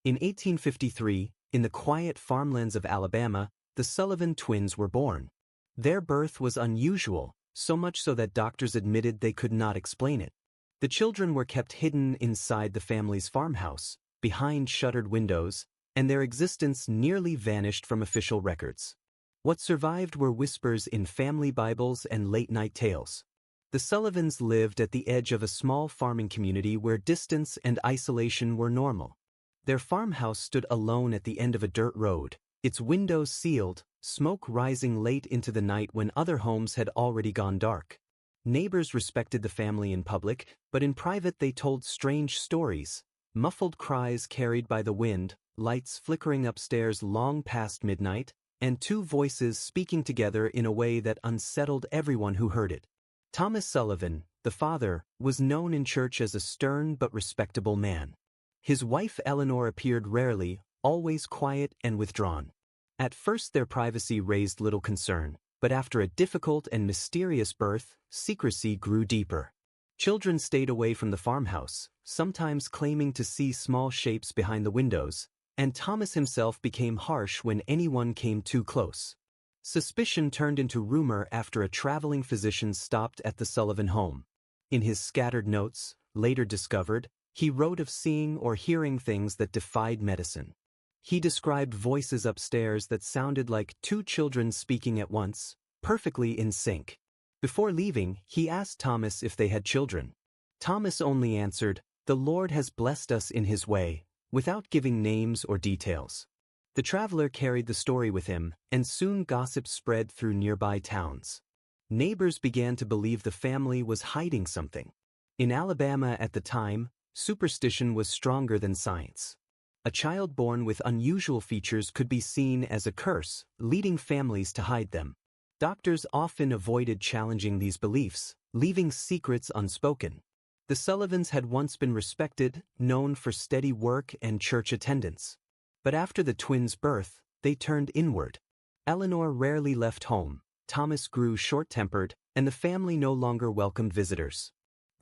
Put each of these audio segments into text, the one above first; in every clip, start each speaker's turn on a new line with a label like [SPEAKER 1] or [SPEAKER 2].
[SPEAKER 1] In 1853, in the quiet farmlands of Alabama, the Sullivan twins were born. Their birth was unusual, so much so that doctors admitted they could not explain it. The children were kept hidden inside the family's farmhouse, behind shuttered windows, and their existence nearly vanished from official records. What survived were whispers in family Bibles and late-night tales. The Sullivans lived at the edge of a small farming community where distance and isolation were normal. Their farmhouse stood alone at the end of a dirt road, its windows sealed, smoke rising late into the night when other homes had already gone dark. Neighbors respected the family in public, but in private they told strange stories, muffled cries carried by the wind, lights flickering upstairs long past midnight, and two voices speaking together in a way that unsettled everyone who heard it. Thomas Sullivan, the father, was known in church as a stern but respectable man. His wife Eleanor appeared rarely, always quiet and withdrawn. At first their privacy raised little concern, but after a difficult and mysterious birth, secrecy grew deeper. Children stayed away from the farmhouse, sometimes claiming to see small shapes behind the windows, and Thomas himself became harsh when anyone came too close. Suspicion turned into rumor after a traveling physician stopped at the Sullivan home. In his scattered notes, later discovered, he wrote of seeing or hearing things that defied medicine. He described voices upstairs that sounded like two children speaking at once, perfectly in sync. Before leaving, he asked Thomas if they had children. Thomas only answered, "The Lord has blessed us in His way," without giving names or details. The traveler carried the story with him, and soon gossip spread through nearby towns. Neighbors began to believe the family was hiding something. In Alabama at the time, superstition was stronger than science. A child born with unusual features could be seen as a curse, leading families to hide them. Doctors often avoided challenging these beliefs, leaving secrets unspoken. The Sullivans had once been respected, known for steady work and church attendance. But after the twins' birth, they turned inward. Eleanor rarely left home, Thomas grew short-tempered, and the family no longer welcomed visitors.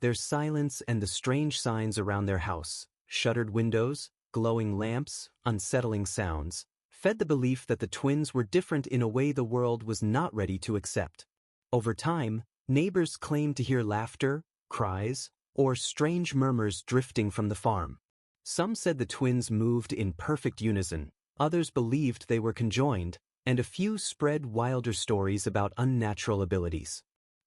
[SPEAKER 1] Their silence and the strange signs around their house, shuttered windows, glowing lamps, unsettling sounds, fed the belief that the twins were different in a way the world was not ready to accept. Over time, neighbors claimed to hear laughter, cries, or strange murmurs drifting from the farm. Some said the twins moved in perfect unison, others believed they were conjoined, and a few spread wilder stories about unnatural abilities.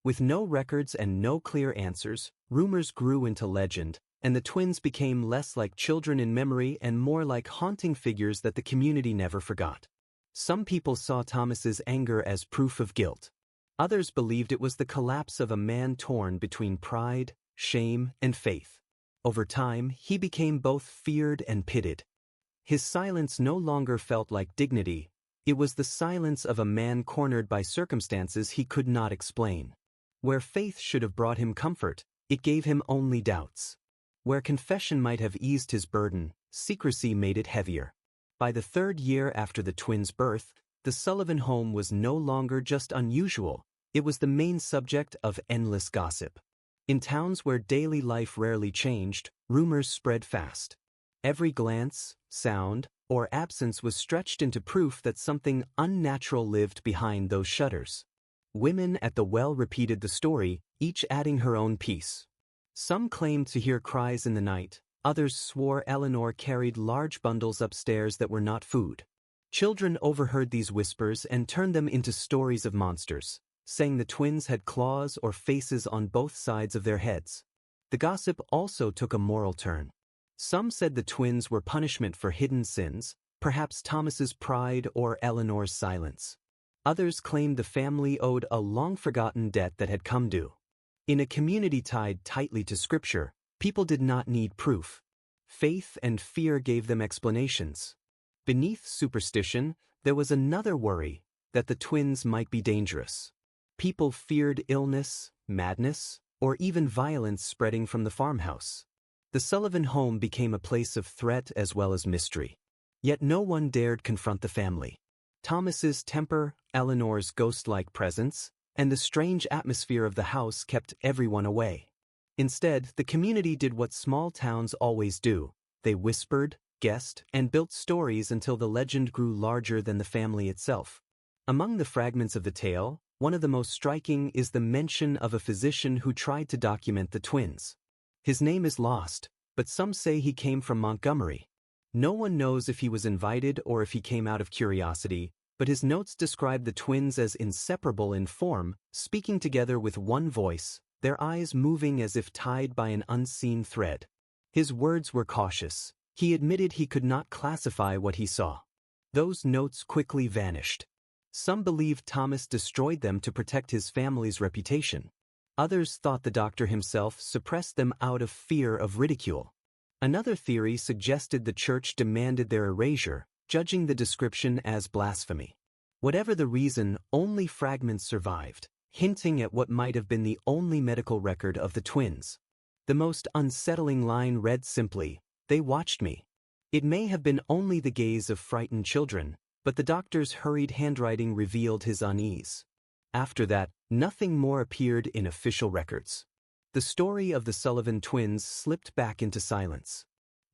[SPEAKER 1] With no records and no clear answers, rumors grew into legend, and the twins became less like children in memory and more like haunting figures that the community never forgot. Some people saw Thomas's anger as proof of guilt. Others believed it was the collapse of a man torn between pride, shame, and faith. Over time, he became both feared and pitied. His silence no longer felt like dignity, it was the silence of a man cornered by circumstances he could not explain. Where faith should have brought him comfort, it gave him only doubts. Where confession might have eased his burden, secrecy made it heavier. By the third year after the twins' birth, the Sullivan home was no longer just unusual, it was the main subject of endless gossip. In towns where daily life rarely changed, rumors spread fast. Every glance, sound, or absence was stretched into proof that something unnatural lived behind those shutters. Women at the well repeated the story, each adding her own piece. Some claimed to hear cries in the night, others swore Eleanor carried large bundles upstairs that were not food. Children overheard these whispers and turned them into stories of monsters, saying the twins had claws or faces on both sides of their heads. The gossip also took a moral turn. Some said the twins were punishment for hidden sins, perhaps Thomas's pride or Eleanor's silence. Others claimed the family owed a long-forgotten debt that had come due. In a community tied tightly to Scripture, people did not need proof. Faith and fear gave them explanations. Beneath superstition, there was another worry, that the twins might be dangerous. People feared illness, madness, or even violence spreading from the farmhouse. The Sullivan home became a place of threat as well as mystery. Yet no one dared confront the family. Thomas's temper, Eleanor's ghost-like presence, and the strange atmosphere of the house kept everyone away. Instead, the community did what small towns always do. They whispered, guessed, and built stories until the legend grew larger than the family itself. Among the fragments of the tale, one of the most striking is the mention of a physician who tried to document the twins. His name is lost, but some say he came from Montgomery. No one knows if he was invited or if he came out of curiosity, but his notes describe the twins as inseparable in form, speaking together with one voice, their eyes moving as if tied by an unseen thread. His words were cautious. He admitted he could not classify what he saw. Those notes quickly vanished. Some believed Thomas destroyed them to protect his family's reputation. Others thought the doctor himself suppressed them out of fear of ridicule. Another theory suggested the church demanded their erasure, judging the description as blasphemy. Whatever the reason, only fragments survived, hinting at what might have been the only medical record of the twins. The most unsettling line read simply, "They watched me." It may have been only the gaze of frightened children, but the doctor's hurried handwriting revealed his unease. After that, nothing more appeared in official records. The story of the Sullivan twins slipped back into silence.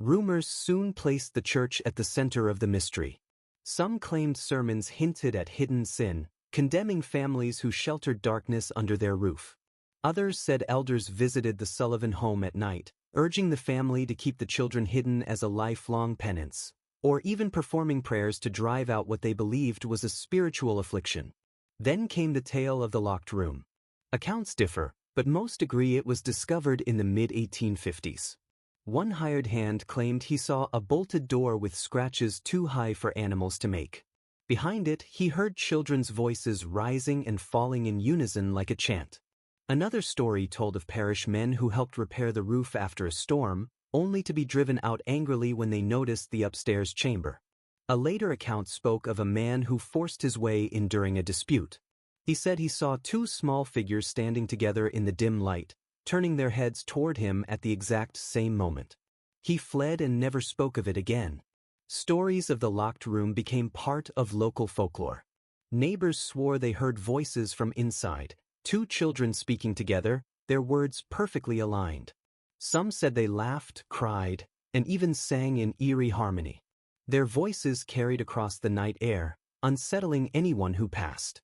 [SPEAKER 1] Rumors soon placed the church at the center of the mystery. Some claimed sermons hinted at hidden sin, condemning families who sheltered darkness under their roof. Others said elders visited the Sullivan home at night, urging the family to keep the children hidden as a lifelong penance, or even performing prayers to drive out what they believed was a spiritual affliction. Then came the tale of the locked room. Accounts differ, but most agree it was discovered in the mid-1850s. One hired hand claimed he saw a bolted door with scratches too high for animals to make. Behind it, he heard children's voices rising and falling in unison like a chant. Another story told of parish men who helped repair the roof after a storm, only to be driven out angrily when they noticed the upstairs chamber. A later account spoke of a man who forced his way in during a dispute. He said he saw two small figures standing together in the dim light, turning their heads toward him at the exact same moment. He fled and never spoke of it again. Stories of the locked room became part of local folklore. Neighbors swore they heard voices from inside, two children speaking together, their words perfectly aligned. Some said they laughed, cried, and even sang in eerie harmony. Their voices carried across the night air, unsettling anyone who passed.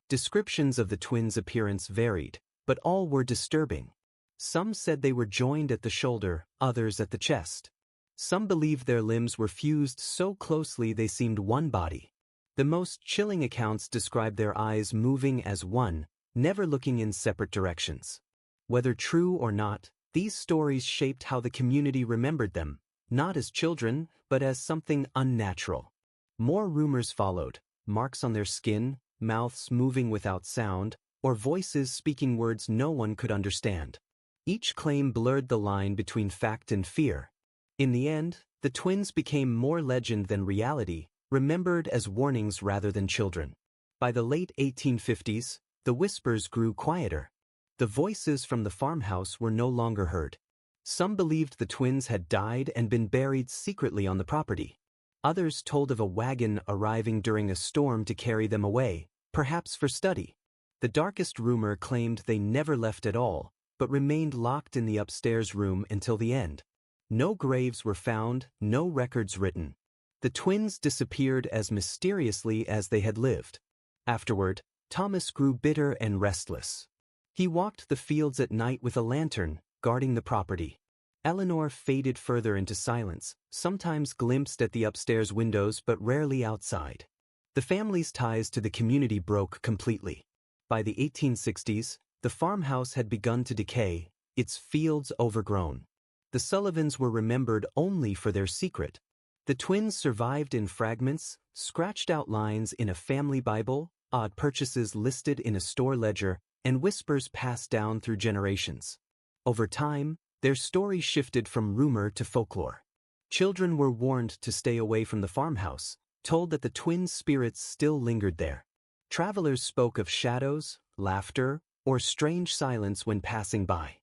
[SPEAKER 1] Descriptions of the twins' appearance varied, but all were disturbing. Some said they were joined at the shoulder, others at the chest. Some believed their limbs were fused so closely they seemed one body. The most chilling accounts described their eyes moving as one, never looking in separate directions. Whether true or not, these stories shaped how the community remembered them, not as children, but as something unnatural. More rumors followed, marks on their skin, mouths moving without sound, or voices speaking words no one could understand. Each claim blurred the line between fact and fear. In the end, the twins became more legend than reality, remembered as warnings rather than children. By the late 1850s, the whispers grew quieter. The voices from the farmhouse were no longer heard. Some believed the twins had died and been buried secretly on the property. Others told of a wagon arriving during a storm to carry them away, perhaps for study. The darkest rumor claimed they never left at all, but remained locked in the upstairs room until the end. No graves were found, no records written. The twins disappeared as mysteriously as they had lived. Afterward, Thomas grew bitter and restless. He walked the fields at night with a lantern, guarding the property. Eleanor faded further into silence, sometimes glimpsed at the upstairs windows but rarely outside. The family's ties to the community broke completely. By the 1860s, the farmhouse had begun to decay, its fields overgrown. The Sullivans were remembered only for their secret. The twins survived in fragments, scratched out lines in a family Bible, odd purchases listed in a store ledger, and whispers passed down through generations. Over time, their story shifted from rumor to folklore. Children were warned to stay away from the farmhouse, told that the twins' spirits still lingered there. Travelers spoke of shadows, laughter, or strange silence when passing by.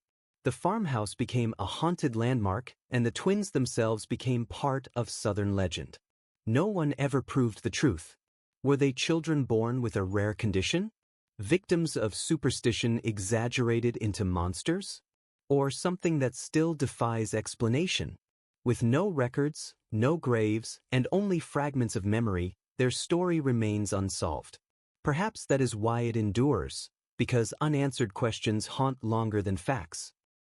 [SPEAKER 1] The farmhouse became a haunted landmark, and the twins themselves became part of Southern legend. No one ever proved the truth. Were they children born with a rare condition? Victims of superstition exaggerated into monsters? Or something that still defies explanation? With no records, no graves, and only fragments of memory, their story remains unsolved. Perhaps that is why it endures, because unanswered questions haunt longer than facts.